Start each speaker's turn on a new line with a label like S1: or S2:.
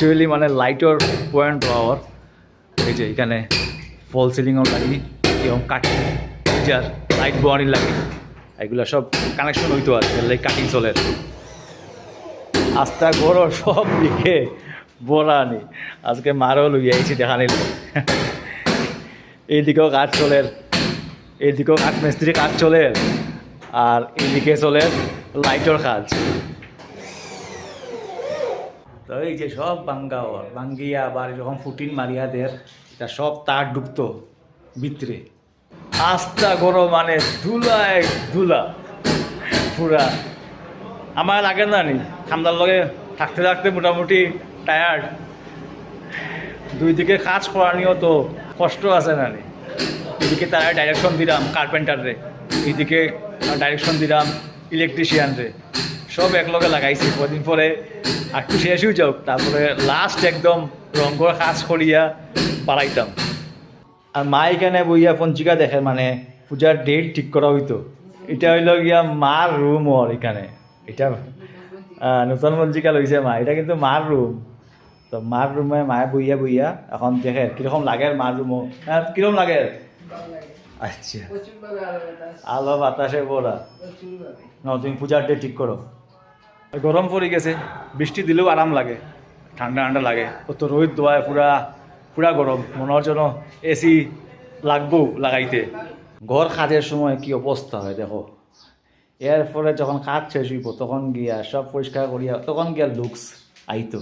S1: actually মানে লাইটর point পাওয়ার এই যে এখানে ফল সিলিংও লাগি এবং কাঠি যার লাইট বোয়ারি লাগে এগুলো সব কানেকশন হইতো আর কি কাটিং চলে আস্তা গড় সব দিকে বড়া আনি আজকে মারও লইয়া আইছি দেখা নিল এইদিকেও কাঠ চলে এইদিকেও কাঠ মিস্ত্রি কাজ চলে আর এইদিকে চলে লাইটর কাজ তো এই যে সব বাঙ্গা বাঙ্গিয়া আবার এরকম ফুটিন মারিয়া দের এটা সব তার ডুবতো ভিতরে আস্তা গরো মানে ধুলায় ধুলা পুরা আমার লাগে না নি খামদার লগে থাকতে থাকতে মোটামুটি টায়ার্ড দুই দিকে কাজ করা নিয়েও তো কষ্ট আছে না নি এদিকে তারা ডাইরেকশন দিলাম কার্পেন্টাররে এইদিকে ডাইরেকশন দিলাম ইলেকট্রিশিয়ানরে সব একলগে লাগাইছি কদিন পরে একটু শেষ হয়ে যাও তারপরে লাস্ট একদম রঙর কাজ করিয়া বাড়াইতাম আর মা এখানে বইয়া পঞ্চিকা দেখে মানে পূজার ডেট ঠিক করা হইতো এটা হইল গিয়া মার রুম ওর এখানে এটা নতুন পঞ্চিকা লইছে মা এটা কিন্তু মার রুম তো মার রুমে মায়ে বইয়া বইয়া এখন দেখে কীরকম লাগে মার রুমও হ্যাঁ কীরকম লাগে আচ্ছা আলো বাতাসে পড়া না তুমি পূজার ডেট ঠিক করো গরম পড়ে গেছে বৃষ্টি দিলেও আরাম লাগে ঠান্ডা ঠান্ডা লাগে অত রোদ দোয়ায় পুরা পুরা গরম মনে হওয়ার জন্য এসি লাগবো লাগাইতে ঘর কাজের সময় কি অবস্থা হয় দেখো এরপরে যখন কাজ শেষ হইব তখন গিয়া সব পরিষ্কার করিয়া তখন গিয়া লুকস আইতো